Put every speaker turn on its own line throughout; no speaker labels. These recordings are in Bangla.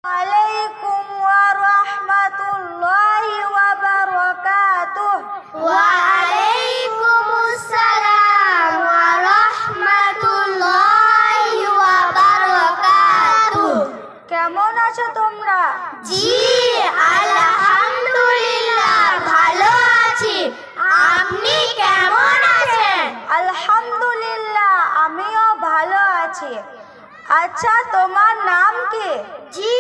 عليكم ورحمة الله وبركاته.
وعليكم السلام ورحمة الله وبركاته.
কেমন আছো তোমরা?
জি আলহামদুলিল্লাহ ভালো আছি। আপনি কেমন আছেন?
আলহামদুলিল্লাহ আমিও ভালো আছি। আচ্ছা, তোমার নাম কি?
জি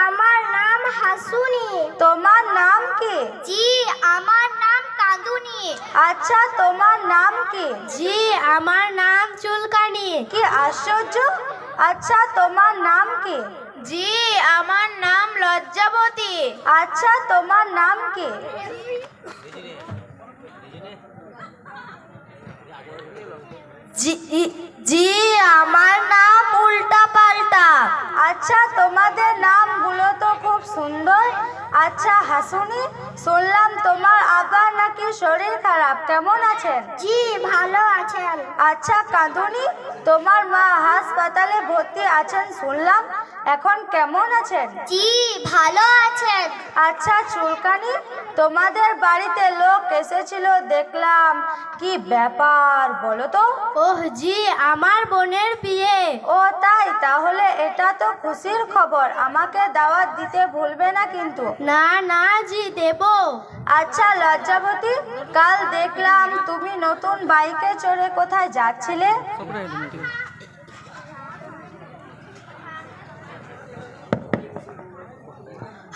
আমার নাম হাসুনি।
তোমার নাম কি?
জি আমার নাম কাঁদুনি।
আচ্ছা, তোমার নাম কি?
জি আমার নাম চুলকানি।
কি আশ্চর্য! আচ্ছা, তোমার নাম কি?
জি আমার নাম লজ্জাবতী।
আচ্ছা, তোমার নাম কি?
জি আমার নাম উল্টা পাল্টা।
আচ্ছা, তোমাদের নামগুলো তো খুব সুন্দর। আচ্ছা হাসুনি, শুনলাম তোমার আবার নাকি শরীর খারাপ, কেমন আছেন?
জি ভালো আছেন।
আচ্ছা কাঁদুনি, তোমার মা হাসপাতালে ভর্তি আছেন শুনলাম, এখন কেমন আছেন?
জি ভালো আছেন।
আচ্ছা চুলকানি, তোমাদের বাড়িতে লোক এসেছিল দেখলাম, কি ব্যাপার বলো তো?
ওহ জি আমার বোনের বিয়ে।
ও তাই, তাহলে এটা তো খুশির খবর, আমাকে দাওয়াত দিতে ভুলবে না কিন্তু।
না না জি দেব।
আচ্ছা লজ্জাবতী, কাল দেখলাম তুমি নতুন বাইকে চড়ে কোথায় যাচ্ছিলে?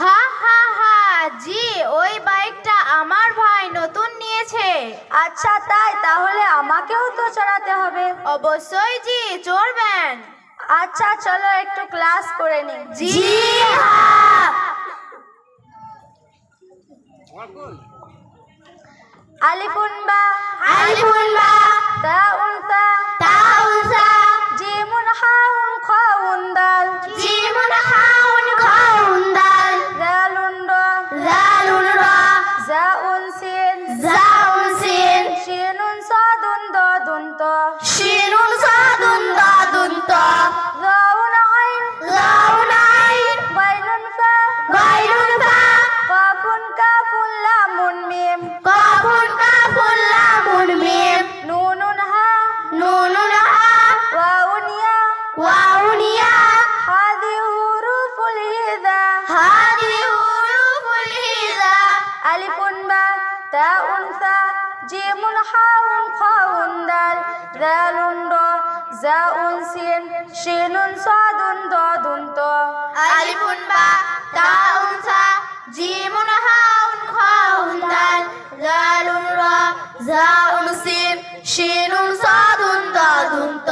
হা হা হা জি ওই বাইকটা আমার ভাই নতুন নিয়েছে।
আচ্ছা তাই, তাহলে আমাকেও তো চড়াতে হবে।
অবশ্যই জি চড়বেন।
আচ্ছা চলো একটু ক্লাস করে নিই।
জি হ্যাঁ।
আলিফুন বা,
আলিফুন বা,
তাউন সা,
তাউন সা,
জিমুন হাউন খাউন দাল,
জিমুন হাউন খাউন দাল,
জালুন র,
জালুন রা,
জাউন সিন,
জাউন সিন,
শিনুন সাদুন দাদুন ত,
শিনুন সাদুন দাদুন ত,
জাউন আইন,
জাউন আইন,
গাইনুন ফা,
গাইনুন ফা,
কাফুন কাফুন লামুন মিম,
কাফুন কাফুন লামুন মিম,
নুনুন হা,
নুনুন হা,
ওয়াউন ইয়া,
ওয়াউন ইয়া,
হাদি হুরুফুল হিজা,
হাদি হুরুফুল হিজা,
আলিফুন বা, তাউন সা, জিমুন হাউন খাউন দাল, জালুন র, জাউন সিন, শিনুন সাদুন দাদুন ত,
আলিফুন বা, তাউন সা, জিমুন হাউন খাউন দাল, জালুন রা, জাউন সিন, শিনুন সাদুন দাদুন ত,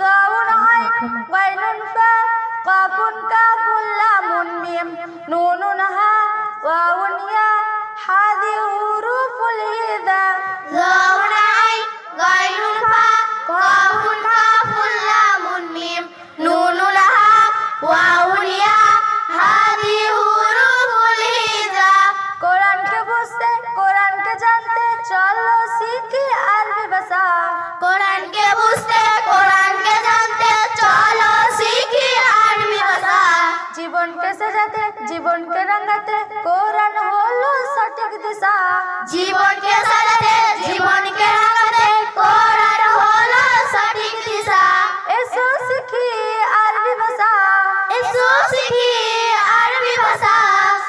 জাউন আইন, গাইনুন ফা, কাফুন কাফুন লামুন মিম, নুনুন হা, ওয়াউন ইয়া, হাদি হুরুফুল হিজা,
জাউন আইন, গাইনুন ফা, কাফুন কাফুন লামুন মিম, নুনুন হা, ওয়াউন ইয়া, হাদি হুরুফুল হিজা।
কোরআনকে বুঝতে, কোরআনকে জানতে, চলো শিখি আরবি ভাষা।
কোরআনকে বুঝতে, কোরআনকে জানতে, চলো শিখি আরবি ভাষা।
জীবনকে সাজাতে, জীবনকে রঙাতে, কোরআন হলো সঠিক দিশা।
জীবনকে সাজাতে, জীবনকে রাঙাতে, কোরআন হলো সঠিক দিশা।
এসো শিখি আরবি ভাষা,
এসো শিখি আরবি ভাষা।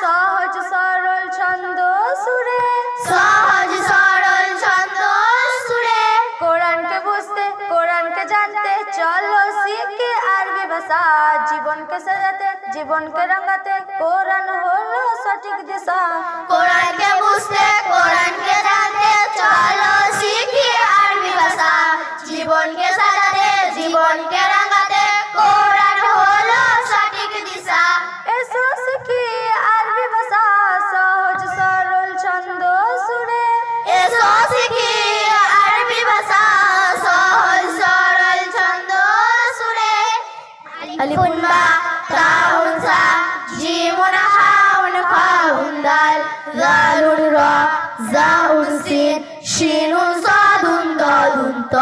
সহজ সরল ছন্দ সুরে,
সহজ সরল ছন্দ সুরে।
কোরআনকে বুঝতে, কোরআনকে জানতে, চলো শিখি আরবি ভাষা। জীবনকে সাজাতে, জীবনকে রঙাতে, কোরআন হলো সঠিক দিশা।
কোরআনকে বুঝতে, কোরআনকে জানতে, চলো শিখি আরবি ভাষা। জীবনকে সাজাতে, জীবনকে রাঙাতে, কোরআন হলো সঠিক দিশা।
এসো শিখি আরবি ভাষা, সহজ সরল ছন্দ সুরে।
এসো শিখি আরবি ভাষা, সহজ সরল ছন্দ সুরে। আলিফুন বা, তাউন সা, জিমুন হাউন খাউন দাল, জালুন রা, জাউন সিন, শিনুন সাদুন দাদুন ত,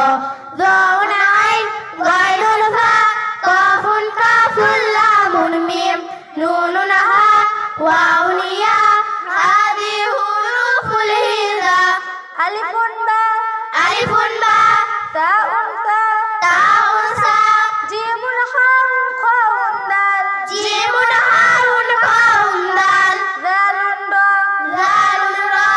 জাউন আইন, গাইনুন ফা, কাফুন কাফুন লামুন মিম, নুন ওয়াউনিয়া হাদি হুরুফুল হিজা
আলিফুন বা
আলিফুন বা
তাউন তা
তাউন সা
জিমুন হাউন খাউন দাল
জিমুন হাউন খাউন দাল
দালুন রা
লালুন রা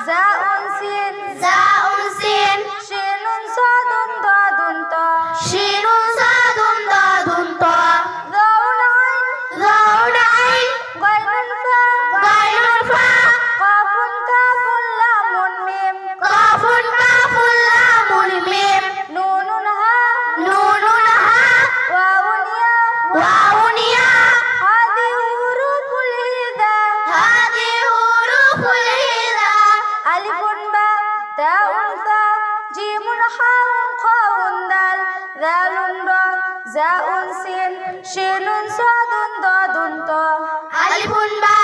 জাউন সিন
জাউন সিন
শিনুন সাদুন দাদুন তা
শিনুন সাদুন দাদুন তা
দাউন আইন
যাউন আইন
গাইনুন ফা
গায়নুন ফা
কাফুন কাফুন লামুন মিম
কাফুন কাফুন লামুন মিম
নুনুন হা
নুনুন হা
ওয়াউন ইয়া
ওয়াউন ইয়া
হাদি হুরুফুল হিজা
হাদি হুরুফুল হিজা
আলিফুন বা তাউন সা জিমুন হাউন খাউন দাল দালুন রা জাউন সিন শিনুন সাদুন দাদুন তা
আলিফুন বা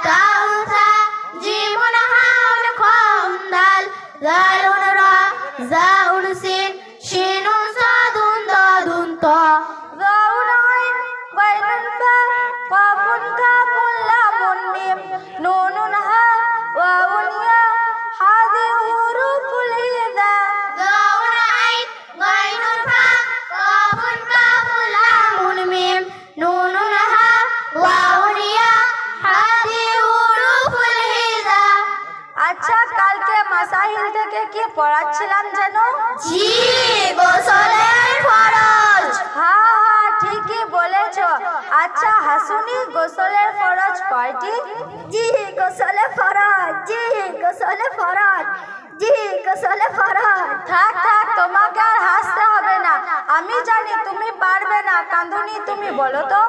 তাউন সা জিমুন হাউন খাউন দাল লালুন রা জাউন সিন শিনুন সাদুন দাদুন তা
দাউন আইন গাইনুন ফা কাফুন কাফুন লামুন মিম নুনুন হা ওয়াউন ইয়া হাদি হুরুফুল হিজা
যাউন আইন গায়নুন ফা কাফুন কাফুন লামুন মিম নুনুন হা ওয়াউন ইয়া হাদি হুরুফুল হিজা
আচ্ছা কালকে মাসাহিল থেকে কি পড়াচ্ছিলাম জানো?
জি গোসলের ফরজ
হ্যাঁ ঠিকই বলেছো। আচ্ছা হাসুনি গোসলের ফরজ কয়টি?
জি গোসলে ফরজ জি গোসলে ফরজ জি গোসলে ফরজ
থাক থাক তোমাকে আর হাসতে হবে না, আমি জানি তুমি পারবে না। কান্দুনি তুমি বলো তো।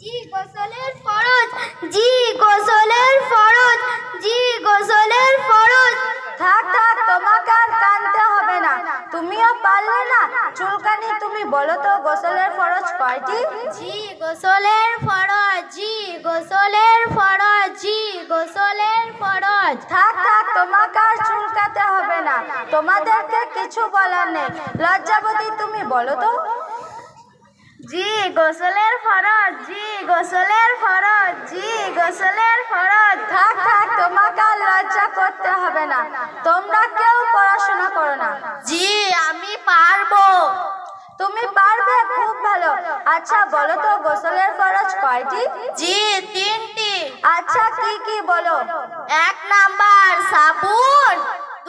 জি গোসলের ফরজ জি গোসলের ফরজ জি গোসলের ফরজ
থাক থাক তোমাকে আর কাঁদতে হবে না, তুমিও পারলে না। চুলকানি তুমি বলো তো গোসলের ফরজ কয়টি?
জি গোসলের ফরজ জি গোসলের ফরজ জি গোসলের ফরজ
থাক থাক তোমাকে আর চুলকাতে হবে না, তোমাদেরকে কিছু বলার নেই। লজ্জাবতী তুমি বলো তো।
জি গোসলের ফরজ জি গোসলের ফরজ জি গোসলের ফরজ
থাক থাক তোমাকে আর লজ্জা করতে হবে না, তোমরা কেউ পড়াশোনা করো না।
জি আমি পারবো
তুমি পারবে, খুব ভালো। আচ্ছা বলো তো গোসলের ফরজ কয়টি?
জি তিনটি
আচ্ছা কি কি বলো?
1 নাম্বার সাবুন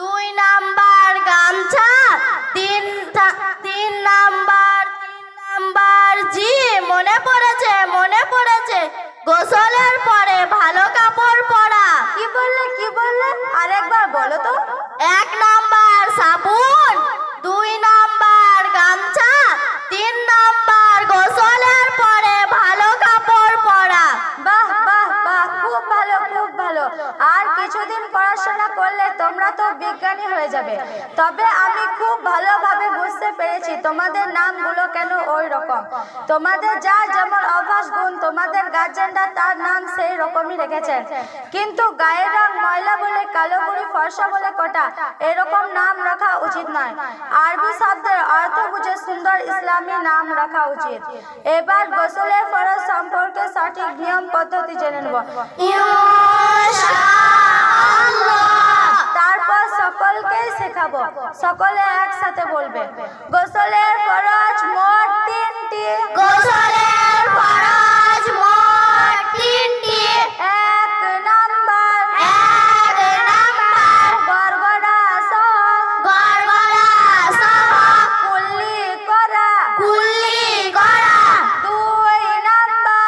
2 নাম্বার গামছা 3 নাম্বার জি মনে পড়েছে গোসলের পরে ভালো কাপড় পরা।
কি বললে আরেকবার বলো তো।
1 নাম্বার সাবুন 2 নাম্বার গামছা 3 নাম্বার গোসলের পরে ভালো কাপড় পরা।
বাহ বাহ বাহ, খুব ভালো খুব ভালো। আর কিছুদিন পড়াশোনা করলে তোমরা তো বিজ্ঞানী হয়ে যাবে। তবে আমি খুব ভালোভাবে বুঝতে পেরেছি তোমাদের নামগুলো কেন ওই রকম। তোমাদের যার যেমন অভ্যাস গুণ, তোমাদের গার্জেনরা তার নাম সেই রকমই রেখেছেন। কিন্তু গায়ের রং ময়লা বলে, কালো বুড়ি ফর্সা বলে কটা, এরকম নাম রাখা উচিত নয়। আরবি শব্দের অর্থ বুঝে সুন্দর ইসলামী নাম রাখা উচিত। এবার গোসলের ফরজ সম্পর্কে সঠিক নিয়ম পদ্ধতি জেনে নেব। তারপর সকলকেই শেখাবো, সকলে একসাথে বলবে। গোসলের ফরজ মোট 3টি।
গোসলের ফরজ মোট 3টি।
1 নাম্বার গড়গড়া সহ কুল্লি করা। 2 নাম্বার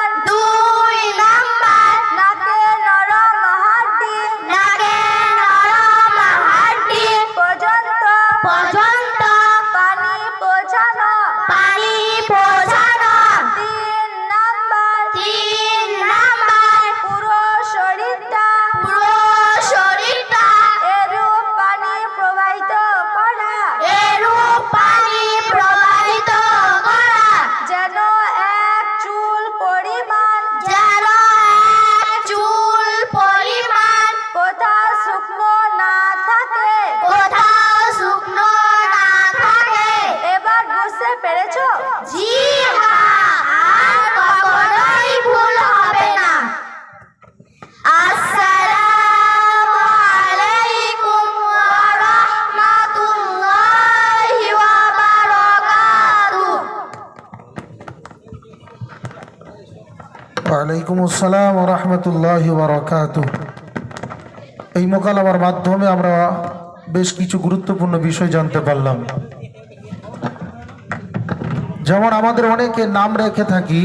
নাকে নরম হাড্ডি পর্যন্ত পানি পৌঁছানো। 3 নাম্বার
ওয়ালাইকুম আসসালাম ওয়া রাহমাতুল্লাহি ওয়া বারাকাতুহু। এই মোকালামার মাধ্যমে আমরা বেশ কিছু গুরুত্বপূর্ণ বিষয় জানতে পারলাম। যেমন আমাদের অনেকে নাম রেখে থাকি